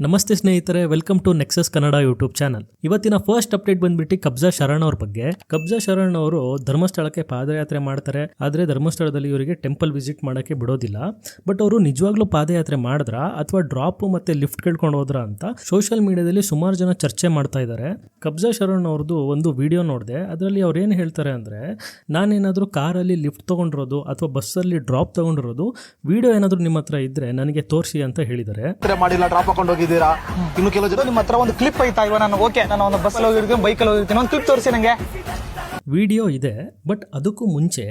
ನಮಸ್ತೆ ಸ್ನೇಹಿತರೆ, welcome to Nexus Kannada YouTube channel. ಇವತ್ತಿನ ಫಸ್ಟ್ ಅಪ್ಡೇಟ್ ಬಂದ್ಬಿಟ್ಟು ಕಬ್ಜಾ ಶರಣ್ ಅವ್ರ ಬಗ್ಗೆ. ಕಬ್ಜಾ ಶರಣ್ ಅವರು ಧರ್ಮಸ್ಥಳಕ್ಕೆ ಪಾದಯಾತ್ರೆ ಮಾಡ್ತಾರೆ, ಆದ್ರೆ ಧರ್ಮಸ್ಥಳದಲ್ಲಿ ಇವರಿಗೆ ಟೆಂಪಲ್ ವಿಸಿಟ್ ಮಾಡಕ್ಕೆ ಬಿಡೋದಿಲ್ಲ. ಬಟ್ ಅವರು ನಿಜವಾಗ್ಲೂ ಪಾದಯಾತ್ರೆ ಮಾಡಿದ್ರ ಅಥವಾ ಡ್ರಾಪ್ ಮತ್ತೆ ಲಿಫ್ಟ್ ಕೇಳ್ಕೊಂಡು ಹೋದ್ರ ಅಂತ ಸೋಷಿಯಲ್ ಮೀಡಿಯಾದಲ್ಲಿ ಸುಮಾರು ಜನ ಚರ್ಚೆ ಮಾಡ್ತಾ ಇದ್ದಾರೆ. ಕಬ್ಜಾ ಶರಣ್ ಅವ್ರದ್ದು ಒಂದು ವಿಡಿಯೋ ನೋಡಿದೆ. ಅದರಲ್ಲಿ ಅವ್ರು ಏನು ಹೇಳ್ತಾರೆ ಅಂದ್ರೆ, ನಾನೇನಾದ್ರೂ ಕಾರಲ್ಲಿ ಲಿಫ್ಟ್ ತಗೊಂಡಿರೋದು ಅಥವಾ ಬಸ್ಸಲ್ಲಿ ಡ್ರಾಪ್ ತಗೊಂಡಿರೋದು ವಿಡಿಯೋ ಏನಾದ್ರು ನಿಮ್ಮ ಹತ್ರ ಇದ್ರೆ ನನಗೆ ತೋರಿಸಿ ಅಂತ ಹೇಳಿದ್ದಾರೆ. ಇನ್ನು ಕೆಲವು ಜನ ನಿಮ್ಮ ಹತ್ರ ಒಂದು ಕ್ಲಿಪ್ ಐತಾ, ಇವ ನಾನು ಒಂದು ಬಸ್ಸಲ್ಲಿ ಹೋಗಿರ್ತೀನಿ, ಬೈಕಲ್ಲಿ ಹೋಗಿರ್ತೀನಿ, ಒಂದು ಕ್ಲಿಪ್ ತೋರಿಸಿ ನನಗೆ. ವಿಡಿಯೋ ಇದೆ. ಬಟ್ ಅದಕ್ಕೂ ಮುಂಚೆ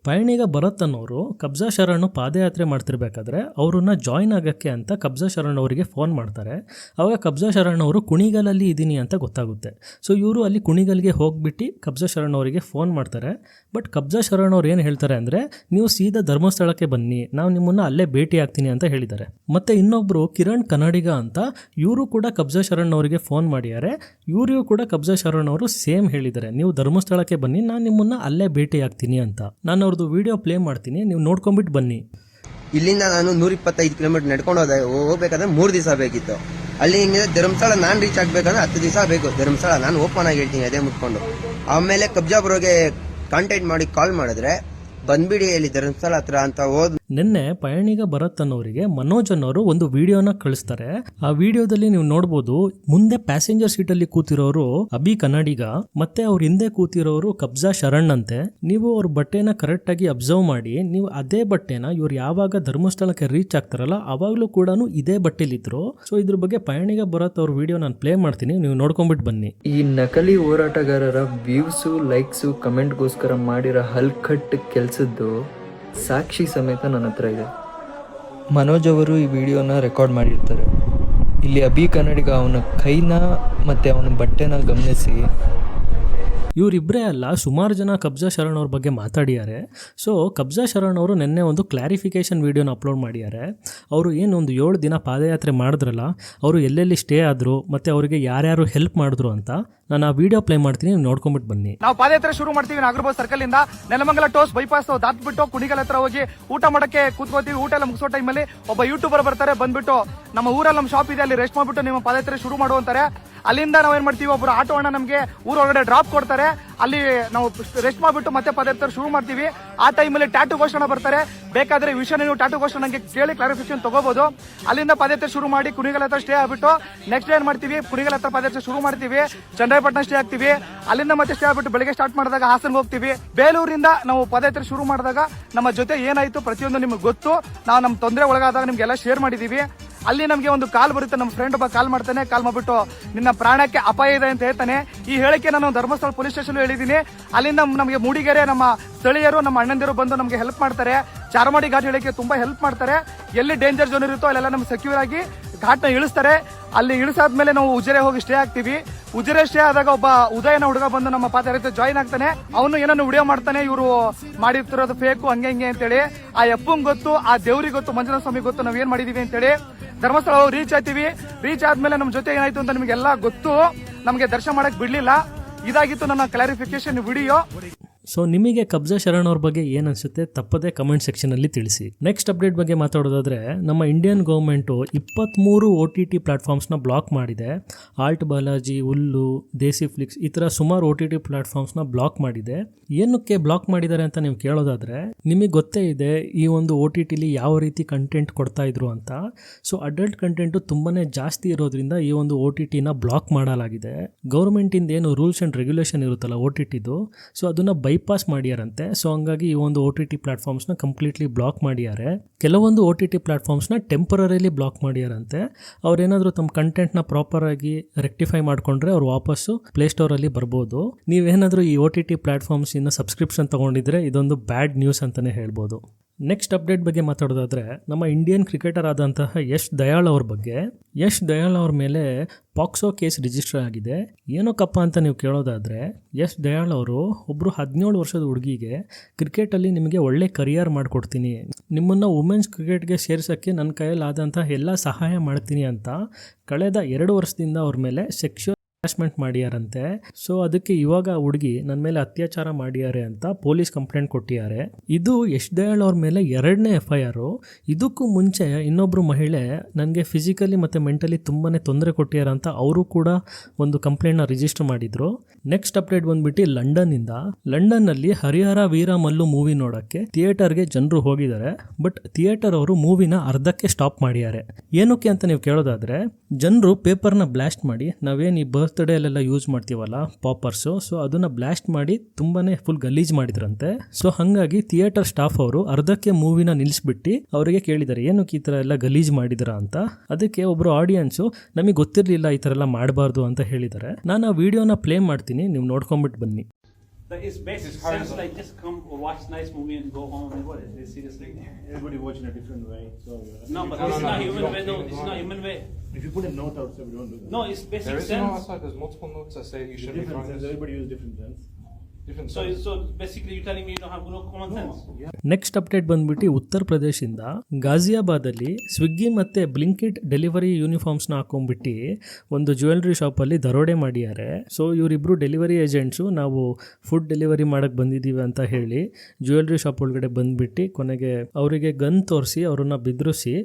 ಪಯಣಿಗ ಭರತ್ ಅನ್ನೋರು ಕಬ್ಜಾ ಶರಣ್ ಪಾದಯಾತ್ರೆ ಮಾಡ್ತಿರ್ಬೇಕಾದ್ರೆ ಅವ್ರನ್ನ ಜಾಯಿನ್ ಆಗಕ್ಕೆ ಅಂತ ಕಬ್ಜಾ ಶರಣ್ ಅವರಿಗೆ ಫೋನ್ ಮಾಡ್ತಾರೆ. ಅವಾಗ ಕಬ್ಜಾ ಶರಣ್ ಅವರು ಕುಣಿಗಲಲ್ಲಿ ಇದ್ದೀನಿ ಅಂತ ಗೊತ್ತಾಗುತ್ತೆ. ಸೊ ಇವರು ಅಲ್ಲಿ ಕುಣಿಗಲ್ಗೆ ಹೋಗ್ಬಿಟ್ಟು ಕಬ್ಜಾ ಶರಣ್ ಅವರಿಗೆ ಫೋನ್ ಮಾಡ್ತಾರೆ. ಬಟ್ ಕಬ್ಜಾ ಶರಣ್ ಅವ್ರು ಏನು ಹೇಳ್ತಾರೆ ಅಂದರೆ, ನೀವು ಸೀದಾ ಧರ್ಮಸ್ಥಳಕ್ಕೆ ಬನ್ನಿ, ನಾವು ನಿಮ್ಮನ್ನು ಅಲ್ಲೇ ಭೇಟಿ ಆಗ್ತೀನಿ ಅಂತ ಹೇಳಿದ್ದಾರೆ. ಮತ್ತು ಇನ್ನೊಬ್ಬರು ಕಿರಣ್ ಕನ್ನಡಿಗ ಅಂತ, ಇವರು ಕೂಡ ಕಬ್ಜಾ ಶರಣ್ ಅವರಿಗೆ ಫೋನ್ ಮಾಡಿದ್ದಾರೆ. ಇವರಿಗೂ ಕೂಡ ಕಬ್ಜಾ ಶರಣ್ ಅವರು ಸೇಮ್ ಹೇಳಿದ್ದಾರೆ, ನೀವು ಧರ್ಮಸ್ಥಳಕ್ಕೆ ಬನ್ನಿ, ನಾನು ನಿಮ್ಮನ್ನು ಅಲ್ಲೇ ಭೇಟಿ ಆಗ್ತೀನಿ ಅಂತ. ನಾನು ಅವ್ರದ್ದು ವಿಡಿಯೋ ಪ್ಲೇ ಮಾಡ್ತೀನಿ, ನೀವು ನೋಡ್ಕೊಂಡ್ಬಿಟ್ಟು ಬನ್ನಿ. ಇಲ್ಲಿಂದ ನಾನು 125 ಕಿಲೋಮೀಟರ್ ನಡ್ಕೊಂಡು ಹೋಗ್ಬೇಕಾದ್ರೆ 3 ದಿವಸ ಬೇಕಿತ್ತು. ಅಲ್ಲಿ ಧರ್ಮಸ್ಥಳ ನಾನು ರೀಚ್ ಆಗ್ಬೇಕಂದ್ರೆ 10 ದಿವಸ ಬೇಕು. ಧರ್ಮಸ್ಥಳ ನಾನು ಓಪನ್ ಆಗಿ ಹೇಳ್ತೀನಿ ಅದೇ ಮುಟ್ಕೊಂಡು. ಆಮೇಲೆ ಕಬ್ಜಾ ಬರೋಗೆ ಕಾಂಟ್ಯಾಕ್ಟ್ ಮಾಡಿ ಕಾಲ್ ಮಾಡಿದ್ರೆ ಬಂದ್ಬಿಡಿ ಇಲ್ಲಿ ಧರ್ಮಸ್ಥಳ ಹತ್ರ ಅಂತ ಹೋದ್. ನಿನ್ನೆ ಪಯಣಿಗ ಭರತ್ ಅನ್ನೋರಿಗೆ ಮನೋಜ್ ಅನ್ನೋರು ಒಂದು ವಿಡಿಯೋನ ಕಳಿಸ್ತಾರೆ. ಆ ವಿಡಿಯೋದಲ್ಲಿ ನೀವು ನೋಡ್ಬೋದು, ಮುಂದೆ ಪ್ಯಾಸೆಂಜರ್ ಸೀಟ್ ಅಲ್ಲಿ ಕೂತಿರೋರು ಅಭಿ ಕನ್ನಡಿಗ, ಮತ್ತೆ ಅವ್ರ ಹಿಂದೆ ಕೂತಿರೋರು ಕಬ್ಜಾ ಶರಣ್ ಅಂತೆ. ನೀವು ಅವ್ರ ಬಟ್ಟೆನ ಕರೆಕ್ಟ್ ಆಗಿ ಅಬ್ಸರ್ವ್ ಮಾಡಿ, ನೀವು ಅದೇ ಬಟ್ಟೆನ ಇವ್ರು ಯಾವಾಗ ಧರ್ಮಸ್ಥಳಕ್ಕೆ ರೀಚ್ ಆಗ್ತಾರಲ್ಲ ಅವಾಗ್ಲೂ ಕೂಡ ಇದೇ ಬಟ್ಟೆಲಿದ್ರು. ಸೊ ಇದ್ರ ಬಗ್ಗೆ ಪಯಣಿಗ ಭರತ್ ಅವ್ರ ವಿಡಿಯೋ ನಾನು ಪ್ಲೇ ಮಾಡ್ತೀನಿ, ನೀವು ನೋಡ್ಕೊಂಡ್ಬಿಟ್ಟು ಬನ್ನಿ. ಈ ನಕಲಿ ಹೋರಾಟಗಾರರ ವ್ಯೂಸು, ಲೈಕ್ಸು, ಕಮೆಂಟ್ಗೋಸ್ಕರ ಮಾಡಿರೋ ಹಲ್ಕಟ್ ಕೆಲಸದ್ದು ಸಾಕ್ಷಿ ಸಮೇತ ನನ್ನ ಹತ್ರ ಇದೆ. ಮನೋಜ್ ಅವರು ಈ ವಿಡಿಯೋನ ರೆಕಾರ್ಡ್ ಮಾಡಿರ್ತಾರೆ. ಇಲ್ಲಿ ಅಭಿ ಕನ್ನಡಿಗ ಅವನ ಕೈನ ಮತ್ತು ಅವನ ಬಟ್ಟೆನ ಗಮನಿಸಿ. ಇವರಿಬ್ಬರೇ ಅಲ್ಲ, ಸುಮಾರು ಜನ ಕಬ್ಜಾ ಶರಣ್ ಅವ್ರ ಬಗ್ಗೆ ಮಾತಾಡಿದ್ದಾರೆ. ಸೊ ಕಬ್ಜಾ ಶರಣ್ ಅವರು ನಿನ್ನೆ ಒಂದು ಕ್ಲಾರಿಫಿಕೇಶನ್ ವಿಡಿಯೋನ ಅಪ್ಲೋಡ್ ಮಾಡಿದ್ದಾರೆ. ಅವರು ಏನೊಂದು 7 ದಿನ ಪಾದಯಾತ್ರೆ ಮಾಡಿದ್ರಲ್ಲ, ಅವರು ಎಲ್ಲೆಲ್ಲಿ ಸ್ಟೇ ಆದರು ಮತ್ತು ಅವರಿಗೆ ಯಾರ್ಯಾರು ಹೆಲ್ಪ್ ಮಾಡಿದ್ರು ಅಂತ ನಾನು ಆ ವಿಡಿಯೋ ಪ್ಲೇ ಮಾಡ್ತೀನಿ, ನೋಡ್ಕೊಂಡ್ಬಿಟ್ಟು ಬನ್ನಿ. ನಾವು ಪಾದಯಾತ್ರೆ ಶುರು ಮಾಡ್ತೀವಿ ನಾಗರಬಾವಿ ಸರ್ಕಲ್ ಇಂದ. ನೆಲಮಂಗಲ ಟೋಸ್ ಬೈಪಾಸ್ ದಾಟ್ಬಿಟ್ಟು ಕುಣಿಗಲ್ ಹತ್ರ ಹೋಗಿ ಊಟ ಮಾಡಕ್ಕೆ ಕೂತ್ಕೋತೀವಿ. ಊಟ ಎಲ್ಲ ಮುಗಿಸೋ ಟೈಮಲ್ಲಿ ಒಬ್ಬ ಯೂಟ್ಯೂಬರ್ ಬರ್ತಾರೆ. ಬಂದ್ಬಿಟ್ಟು ನಮ್ಮ ಊರಲ್ಲಿ ನಮ್ಮ ಶಾಪ್ ಇದೆ, ಅಲ್ಲಿ ರೆಸ್ಟ್ ಮಾಡ್ಬಿಟ್ಟು ನಿಮ್ಮ ಪಾದಯಾತ್ರೆ ಶುರು ಮಾಡುವಂತಾರೆ. ಅಲ್ಲಿಂದ ನಾವು ಏನ್ ಮಾಡ್ತೀವಿ, ಒಬ್ರು ಆಟೋ ಅಣ್ಣ ನಮಗೆ ಊರೊಳಗಡೆ ಡ್ರಾಪ್ ಕೊಡ್ತಾರೆ. ಅಲ್ಲಿ ನಾವು ರೆಸ್ಟ್ ಮಾಡ್ಬಿಟ್ಟು ಮತ್ತೆ ಪಾದಯಾತ್ರೆ ಶುರು ಮಾಡ್ತೀವಿ. ಆ ಟೈಮಲ್ಲಿ ಟ್ಯಾಟೂ ಘೋಷಣ ಬರ್ತಾರೆ. ಬೇಕಾದ್ರೆ ಈ ವಿಷಯ ನೀವು ಟ್ಯಾಟೂ ಘೋಷಣ ನಂಗೆ ಕೇಳಿ ಕ್ಲಾರಿಫಿಕೇಶನ್ ತಗೋಬಹುದು. ಅಲ್ಲಿಂದ ಪಾದಯಾತ್ರೆ ಶುರು ಮಾಡಿ ಕುಣಿಗಲ್ ಹತ್ರ ಸ್ಟೇ ಆಗ್ಬಿಟ್ಟು ನೆಕ್ಸ್ಟ್ ಏನ್ ಮಾಡ್ತೀವಿ, ಕುಣಿಗಲ್ ಹತ್ರ ಪಾದಯಾತ್ರೆ ಶುರು ಮಾಡ್ತೀವಿ. ಚನ್ನರಾಯಪಟ್ಟಣ ಸ್ಟೇ ಆಗ್ತೀವಿ. ಅಲ್ಲಿಂದ ಮತ್ತೆ ಸ್ಟೇ ಆಗ್ಬಿಟ್ಟು ಬೆಳಗ್ಗೆ ಸ್ಟಾರ್ಟ್ ಮಾಡಿದಾಗ ಹಾಸನ್ಗೆ ಹೋಗ್ತೀವಿ. ಬೇಲೂರಿಂದ ನಾವು ಪಾದಯಾತ್ರೆ ಶುರು ಮಾಡಿದಾಗ ನಮ್ಮ ಜೊತೆ ಏನಾಯ್ತು ಪ್ರತಿಯೊಂದು ನಿಮ್ಗೆ ಗೊತ್ತು. ನಾವು ನಮ್ಮ ತೊಂದರೆ ಒಳಗಾದಾಗ ನಿಮ್ಗೆಲ್ಲ ಶೇರ್ ಮಾಡಿದೀವಿ. ಅಲ್ಲಿ ನಮಗೆ ಒಂದು ಕಾಲ್ ಬರುತ್ತೆ, ನಮ್ಮ ಫ್ರೆಂಡ್ ಒಬ್ಬ ಕಾಲ್ ಮಾಡ್ತಾನೆ. ಕಾಲ್ ಮಾಡ್ಬಿಟ್ಟು ನಿನ್ನ ಪ್ರಾಣಕ್ಕೆ ಅಪಾಯ ಇದೆ ಅಂತ ಹೇಳ್ತಾನೆ. ಈ ಹೇಳಿಕೆ ನಾನು ಧರ್ಮಸ್ಥಳ ಪೊಲೀಸ್ ಸ್ಟೇಷನ್ ಹೇಳಿದ್ದೀನಿ. ಅಲ್ಲಿಂದ ನಮಗೆ ಮೂಡಿಗೆರೆ ನಮ್ಮ ಸ್ಥಳೀಯರು, ನಮ್ಮ ಅಣ್ಣಂದಿರು ಬಂದು ನಮಗೆ ಹೆಲ್ಪ್ ಮಾಡ್ತಾರೆ. ಚಾರ್ಮಾಡಿ ಘಾಟ್ ಹೇಳಿಕೆ ತುಂಬಾ ಹೆಲ್ಪ್ ಮಾಡ್ತಾರೆ. ಎಲ್ಲಿ ಡೇಂಜರ್ ಝೋನ್ ಇರುತ್ತೋ ಅಲ್ಲೆಲ್ಲ ನಮ್ಗೆ ಸೆಕ್ಯೂರ್ ಆಗಿ ಘಾಟ್ನ ಇಳಿಸ್ತಾರೆ. ಅಲ್ಲಿ ಇಳಿಸಾದ್ಮೇಲೆ ನಾವು ಉಜಿರೆ ಹೋಗಿ ಸ್ಟೇ ಆಗ್ತೀವಿ. ಉಜಿರೆ ಸ್ಟೇ ಆದಾಗ ಒಬ್ಬ ಉದಯನ ಹುಡುಗ ಬಂದು ನಮ್ಮ ಪಾದಯಾತ್ರೆ ಜಾಯಿನ್ ಆಗ್ತಾನೆ. ಅವನು ಏನನ್ನು ವಿಡಿಯೋ ಮಾಡ್ತಾನೆ, ಇವರು ಮಾಡಿರ್ತಿರೋದು ಫೇಕು ಹಂಗೆ ಹಿಂಗೆ ಅಂತೇಳಿ. ಆ ಎಪ್ಪಂಗ್ ಗೊತ್ತು, ಆ ದೇವ್ರಿಗೆ ಗೊತ್ತು, ಮಂಜುನಾಥ ಸ್ವಾಮಿ ಗೊತ್ತು ನಾವ್ ಏನ್ ಮಾಡಿದೀವಿ ಅಂತೇಳಿ. ಧರ್ಮಸ್ಥಳ ರೀಚ್ ಆಯ್ತೀವಿ. ರೀಚ್ ಆದ್ಮೇಲೆ ನಮ್ಮ ಜೊತೆ ಏನಾಯ್ತು ಅಂತ ನಿಮ್ಗೆಲ್ಲ ಗೊತ್ತು. ನಮಗೆ ದರ್ಶನ ಮಾಡಕ್ ಬಿಡ್ಲಿಲ್ಲ. ಇದಾಗಿತ್ತು ನನ್ನ ಕ್ಲಾರಿಫಿಕೇಶನ್ ವಿಡಿಯೋ. ಸೊ ನಿಮಗೆ ಕಬ್ಜಾ ಶರಣ್ ಅವ್ರ ಬಗ್ಗೆ ಏನು ಅನಿಸುತ್ತೆ ತಪ್ಪದೆ ಕಮೆಂಟ್ ಸೆಕ್ಷನಲ್ಲಿ ತಿಳಿಸಿ. ನೆಕ್ಸ್ಟ್ ಅಪ್ಡೇಟ್ ಬಗ್ಗೆ ಮಾತಾಡೋದಾದ್ರೆ, ನಮ್ಮ ಇಂಡಿಯನ್ ಗೌರ್ಮೆಂಟು 23 OTT ಪ್ಲಾಟ್ಫಾರ್ಮ್ಸ್ನ ಬ್ಲಾಕ್ ಮಾಡಿದೆ. ಆಲ್ಟ್ ಬಾಲಾಜಿ, ಹುಲ್ಲು, ದೇಸಿ ಫ್ಲಿಕ್ಸ್, ಈ ಥರ ಸುಮಾರು OTT ಪ್ಲಾಟ್ಫಾರ್ಮ್ಸ್ನ ಬ್ಲಾಕ್ ಮಾಡಿದೆ. ಏನಕ್ಕೆ ಬ್ಲಾಕ್ ಮಾಡಿದ್ದಾರೆ ಅಂತ ನೀವು ಕೇಳೋದಾದ್ರೆ, ನಿಮಗೆ ಗೊತ್ತೇ ಇದೆ ಈ ಒಂದು OTTಲಿ ಯಾವ ರೀತಿ ಕಂಟೆಂಟ್ ಕೊಡ್ತಾ ಇದ್ರು ಅಂತ. ಸೊ ಅಡಲ್ಟ್ ಕಂಟೆಂಟು ತುಂಬಾ ಜಾಸ್ತಿ ಇರೋದ್ರಿಂದ ಈ ಒಂದು OTTನ ಬ್ಲಾಕ್ ಮಾಡಲಾಗಿದೆ. ಗೌರ್ಮೆಂಟಿಂದ ಏನು ರೂಲ್ಸ್ ಆ್ಯಂಡ್ ರೆಗ್ಯುಲೇಷನ್ ಇರುತ್ತಲ್ಲ OTTದು, ಸೊ ಅದನ್ನು ಬೈಪಾಸ್ ಮಾಡ್ಯಾರಂತೆ. ಸೊ ಹಂಗಾಗಿ ಈ ಒಂದು OTT ಪ್ಲಾಟ್ಫಾರ್ಮ್ಸ್ನ ಕಂಪ್ಲೀಟ್ಲಿ ಬ್ಲಾಕ್ ಮಾಡಿದ್ದಾರೆ. ಕೆಲವೊಂದು OTT ಪ್ಲಾಟ್ಫಾರ್ಮ್ಸ್ನ ಟೆಂಪರರಿಲಿ ಬ್ಲಾಕ್ ಮಾಡ್ಯಾರಂತೆ. ಅವ್ರೇನಾದರೂ ತಮ್ಮ ಕಂಟೆಂಟ್ನ ಪ್ರಾಪರ್ ಆಗಿ ರೆಕ್ಟಿಫೈ ಮಾಡ್ಕೊಂಡ್ರೆ ಅವ್ರು ವಾಪಸ್ಸು ಪ್ಲೇಸ್ಟೋರಲ್ಲಿ ಬರ್ಬೋದು. ನೀವೇನಾದರೂ ಈ OTT ಪ್ಲಾಟ್ಫಾರ್ಮ್ಸ್ ಇನ್ನು ಸಬ್ಸ್ಕ್ರಿಪ್ಷನ್ ತೊಗೊಂಡಿದ್ರೆ ಇದೊಂದು ಬ್ಯಾಡ್ ನ್ಯೂಸ್ ಅಂತಲೇ ಹೇಳ್ಬೋದು. ನೆಕ್ಸ್ಟ್ ಅಪ್ಡೇಟ್ ಬಗ್ಗೆ ಮಾತಾಡೋದಾದರೆ, ನಮ್ಮ ಇಂಡಿಯನ್ ಕ್ರಿಕೆಟರ್ ಆದಂತಹ ಯಶ್ ದಯಾಳ್ ಅವ್ರ ಬಗ್ಗೆ. ಯಶ್ ದಯಾಳ್ ಅವ್ರ ಮೇಲೆ ಪಾಕ್ಸೋ ಕೇಸ್ ರಿಜಿಸ್ಟರ್ ಆಗಿದೆ. ಏನಕ್ಕಪ್ಪ ಅಂತ ನೀವು ಕೇಳೋದಾದರೆ, ಯಶ್ ದಯಾಳ್ ಅವರು ಒಬ್ಬರು 17 ವರ್ಷದ ಹುಡುಗಿಗೆ ಕ್ರಿಕೆಟಲ್ಲಿ ನಿಮಗೆ ಒಳ್ಳೆ ಕರಿಯರ್ ಮಾಡಿಕೊಡ್ತೀನಿ, ನಿಮ್ಮನ್ನು ವುಮೆನ್ಸ್ ಕ್ರಿಕೆಟ್ಗೆ ಸೇರ್ಸೋಕ್ಕೆ ನನ್ನ ಕೈಯಲ್ಲಾದಂಥ ಎಲ್ಲ ಸಹಾಯ ಮಾಡ್ತೀನಿ ಅಂತ ಕಳೆದ 2 ವರ್ಷದಿಂದ ಅವ್ರ ಮೇಲೆ ಸೆಕ್ಷುವಲ್ ಹರಾಸ್ಮೆಂಟ್ ಮಾಡ್ಯಾರಂತೆ. ಸೊ ಅದಕ್ಕೆ ಇವಾಗ ಹುಡುಗಿ ನನ್ನ ಮೇಲೆ ಅತ್ಯಾಚಾರ ಮಾಡ್ಯಾರೆ ಅಂತ ಪೊಲೀಸ್ ಕಂಪ್ಲೇಂಟ್ ಕೊಟ್ಟಿದ್ದಾರೆ. ಇದು ಯಶ್ ದಯಾಳ್ ಅವ್ರ ಮೇಲೆ 2ನೇ FIR. ಇದಕ್ಕೂ ಮುಂಚೆ ಇನ್ನೊಬ್ರು ಮಹಿಳೆ ನನಗೆ ಫಿಸಿಕಲಿ ಮತ್ತು ಮೆಂಟಲಿ ತುಂಬಾ ತೊಂದರೆ ಕೊಟ್ಟಿದ್ದಾರೆ ಅಂತ ಅವರು ಕೂಡ ಒಂದು ಕಂಪ್ಲೇಂಟ್ನ ರಿಜಿಸ್ಟರ್ ಮಾಡಿದ್ರು. ನೆಕ್ಸ್ಟ್ ಅಪ್ಡೇಟ್ ಬಂದ್ಬಿಟ್ಟು ಲಂಡನ್ನಲ್ಲಿ ಹರಿಹರ ವೀರ ಮಲ್ಲು ಮೂವಿ ನೋಡೋಕ್ಕೆ ಥಿಯೇಟರ್ಗೆ ಜನರು ಹೋಗಿದ್ದಾರೆ. ಬಟ್ ಥಿಯೇಟರ್ ಅವರು ಮೂವಿನ ಅರ್ಧಕ್ಕೆ ಸ್ಟಾಪ್ ಮಾಡಿದ್ದಾರೆ. ಏನಕ್ಕೆ ಅಂತ ನೀವು ಕೇಳೋದಾದ್ರೆ, ಜನರು ಪೇಪರ್ನ ಬ್ಲಾಸ್ಟ್ ಮಾಡಿ, ನಾವೇನು ಈ ಬರ್ತ್ಡೇ ಅಲ್ಲೆಲ್ಲ ಯೂಸ್ ಮಾಡ್ತೀವಲ್ಲ ಪಾಪರ್ಸು, ಸೊ ಅದನ್ನ ಬ್ಲಾಸ್ಟ್ ಮಾಡಿ ತುಂಬಾನೇ ಫುಲ್ ಗಲೀಜ್ ಮಾಡಿದ್ರಂತೆ. ಸೊ ಹಾಗಾಗಿ ಥಿಯೇಟರ್ ಸ್ಟಾಫ್ ಅವರು ಅರ್ಧಕ್ಕೆ ಮೂವಿನ ನಿಲ್ಲಿಸ್ಬಿಟ್ಟು ಅವರಿಗೆ ಕೇಳಿದ್ದಾರೆ ಏನಕ್ಕೆ ಈ ಥರ ಎಲ್ಲ ಗಲೀಜ್ ಮಾಡಿದ್ರ ಅಂತ. ಅದಕ್ಕೆ ಒಬ್ರು ಆಡಿಯನ್ಸು ನಮಗೆ ಗೊತ್ತಿರಲಿಲ್ಲ ಈ ಥರ ಎಲ್ಲ ಮಾಡಬಾರ್ದು ಅಂತ ಹೇಳಿದ್ದಾರೆ. ನಾನು ಆ ವಿಡಿಯೋನ ಪ್ಲೇ ಮಾಡ್ತೀನಿ, ನೀವು ನೋಡ್ಕೊಂಡ್ಬಿಟ್ಟು ಬನ್ನಿ. It's basic sense like just come watch nice movie and go home. I mean, what is this? Seriously? Everybody watch in a different way. So No, but this is not human way. No, this is not human way. if you put a note outside, we don't do that. No, it's basic There is no sense. outside. There's multiple notes that say you should be Different drawing sense. this. Everybody use different sense. Different So, sense. so basically, you're telling me you don't have no common sense. Next update ಬಂದ್ಬಿಟ್ಟು ಉತ್ತರ ಪ್ರದೇಶದಿಂದ ಗಾಜಿಯಾಬಾದಲ್ಲಿ ಸ್ವಿಗ್ಗಿ ಮತ್ತು Blinkit delivery ಯೂನಿಫಾರ್ಮ್ಸ್ನ ಹಾಕೊಂಡ್ಬಿಟ್ಟು ಒಂದು jewellery ಶಾಪಲ್ಲಿ ದರೋಡೆ ಮಾಡಿದ್ದಾರೆ. So ಇವರಿಬ್ಬರು delivery agents ನಾವು ಫುಡ್ ಡೆಲಿವರಿ ಮಾಡೋಕ್ಕೆ ಬಂದಿದ್ದೀವಿ ಅಂತ ಹೇಳಿ ಜ್ಯುವೆಲ್ರಿ ಶಾಪ್ ಒಳಗಡೆ ಬಂದ್ಬಿಟ್ಟು ಕೊನೆಗೆ ಅವರಿಗೆ ಗನ್ ತೋರಿಸಿ ಅವ್ರನ್ನ ಬೆದರಿಸಿ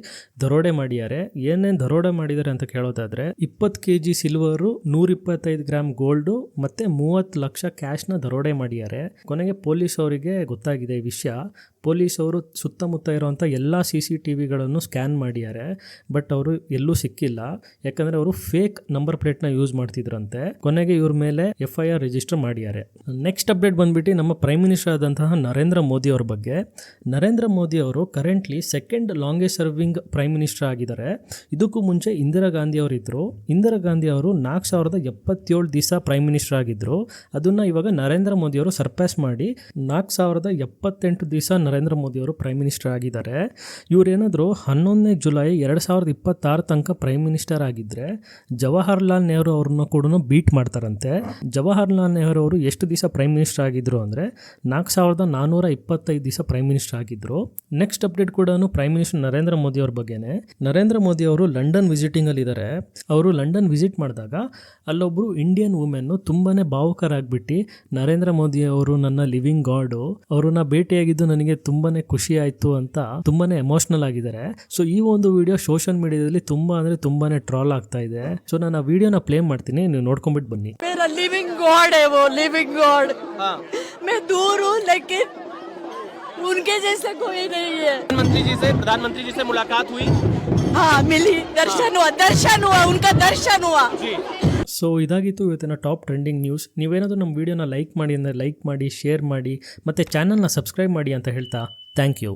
ದರೋಡೆ ಮಾಡಿದ್ದಾರೆ. ಏನೇನು ದರೋಡೆ ಮಾಡಿದ್ದಾರೆ ಅಂತ ಕೇಳೋದಾದರೆ 20 kg ಸಿಲ್ವರು, 125 ಗ್ರಾಮ್ ಗೋಲ್ಡು ಮತ್ತು 30 ಲಕ್ಷ ಕ್ಯಾಶ್ನ ದರೋಡೆ ಮಾಡಿದ್ದಾರೆ. ಕೊನೆಗೆ ಪೊಲೀಸ್ ಅವರಿಗೆ ಗೊತ್ತಾಗಿದೆ ಈ ವಿಷಯ. ಪೊಲೀಸ್ ಅವರು ಸುತ್ತಮುತ್ತ ಇರುವಂಥ ಎಲ್ಲ CCTVಗಳನ್ನು ಸ್ಕ್ಯಾನ್ ಮಾಡಿದ್ದಾರೆ. ಬಟ್ ಅವರು ಎಲ್ಲೂ ಸಿಕ್ಕಿಲ್ಲ, ಯಾಕಂದರೆ ಅವರು ಫೇಕ್ ನಂಬರ್ ಪ್ಲೇಟ್ನ ಯೂಸ್ ಮಾಡ್ತಿದ್ರಂತೆ. ಕೊನೆಗೆ ಇವ್ರ ಮೇಲೆ FIR ರಿಜಿಸ್ಟರ್ ಮಾಡಿದ್ದಾರೆ. ನೆಕ್ಸ್ಟ್ ಅಪ್ಡೇಟ್ ಬಂದ್ಬಿಟ್ಟು ನಮ್ಮ ಪ್ರೈಮ್ ಮಿನಿಸ್ಟರ್ ಆದಂತಹ ನರೇಂದ್ರ ಮೋದಿ ಅವ್ರ ಬಗ್ಗೆ. ನರೇಂದ್ರ ಮೋದಿ ಅವರು currently 2nd longest serving prime minister ಆಗಿದ್ದಾರೆ. ಇದಕ್ಕೂ ಮುಂಚೆ ಇಂದಿರಾ ಗಾಂಧಿ ಅವರು ಇದ್ದರು. ಇಂದಿರಾ ಗಾಂಧಿ ಅವರು 4077 ದಿವಸ ಪ್ರೈಮ್ ಮಿನಿಸ್ಟರ್ ಆಗಿದ್ದರು. ಅದನ್ನು ಇವಾಗ ನರೇಂದ್ರ ಮೋದಿ ಅವರು ಸರ್ಪಾಸ್ ಮಾಡಿ 4078 ದಿವಸ ನರೇಂದ್ರ ಮೋದಿ ಅವರು ಪ್ರೈಮ್ ಮಿನಿಸ್ಟರ್ ಆಗಿದ್ದಾರೆ. ಇವರೇನಾದರೂ 11ನೇ ಜುಲೈ 2026 ತನಕ ಪ್ರೈಮ್ ಮಿನಿಸ್ಟರ್ ಆಗಿದ್ದರೆ ಜವಾಹರ್ಲಾಲ್ ನೆಹರು ಅವ್ರನ್ನ ಕೂಡ ಬೀಟ್ ಮಾಡ್ತಾರಂತೆ. ಜವಾಹರ್ಲಾಲ್ ನೆಹರು ಅವರು ಎಷ್ಟು ದಿವಸ ಪ್ರೈಮ್ ಮಿನಿಸ್ಟರ್ ಆಗಿದ್ರು ಅಂದರೆ 4425 ದಿವಸ ಪ್ರೈಮ್ ಮಿನಿಸ್ಟರ್ ಆಗಿದ್ದರು. ನೆಕ್ಸ್ಟ್ ಅಪ್ಡೇಟ್ ಕೂಡ ಪ್ರೈಮ್ ಮಿನಿಸ್ಟರ್ ನರೇಂದ್ರ ಮೋದಿ ಅವ್ರ ಬಗ್ಗೆನೇ. ನರೇಂದ್ರ ಮೋದಿ ಅವರು ಲಂಡನ್ ವಿಸಿಟಿಂಗಲ್ಲಿ ಇದ್ದಾರೆ. ಅವರು ಲಂಡನ್ ವಿಸಿಟ್ ಮಾಡಿದಾಗ ಅಲ್ಲೊಬ್ಬರು ಇಂಡಿಯನ್ ವುಮೆನ್ನು ತುಂಬಾ ಭಾವುಕರಾಗ್ಬಿಟ್ಟು ನರೇಂದ್ರ ಮೋದಿ ಅವರು ನನ್ನ ಲಿವಿಂಗ್ ಗಾಡು, ಅವ್ರನ್ನ ಭೇಟಿಯಾಗಿದ್ದು ನನಗೆ ತುಂಬಾನೇ ಖುಷಿ ಆಯಿತು ಅಂತ ತುಂಬಾನೇ ಎಮೋಷ್ನಲ್ ಆಗಿದ್ದಾರೆ. ಸೊ ಈ ಒಂದು ವಿಡಿಯೋ ಸೋಷಿಯಲ್ ಮೀಡಿಯಾದಲ್ಲಿ ತುಂಬಾನೇ ಟ್ರಾಲ್ ಆಗ್ತಾ ಇದೆ. ಸೊ ನಾನು ಆ ವಿಡಿಯೋನ ಪ್ಲೇ ಮಾಡ್ತೀನಿ, ನೀವು ನೋಡ್ಕೊಂಡ್ಬಿಟ್ಟು ಬನ್ನಿ. मेरा लिविंग गॉड है वो, लिविंग गॉड. मैं दूर हूँ लेकिन उनके जैसा कोई नहीं है. प्रधानमंत्री जी से मुलाकात हुई. हाँ मिली, दर्शन हुआ उनका दर्शन हुआ. ಸೊ ಇದಾಗಿತ್ತು ಇವತ್ತಿನ ಟಾಪ್ ಟ್ರೆಂಡಿಂಗ್ ನ್ಯೂಸ್. ನೀವೇನಾದರೂ ನಮ್ಮ ವಿಡಿಯೋನ ಲೈಕ್ ಮಾಡಿ ಅಂದರೆ ಲೈಕ್ ಮಾಡಿ, ಶೇರ್ ಮಾಡಿ ಮತ್ತು ಚಾನಲ್ನ ಸಬ್ಸ್ಕ್ರೈಬ್ ಮಾಡಿ ಅಂತ ಹೇಳ್ತಾ ಥ್ಯಾಂಕ್ ಯು.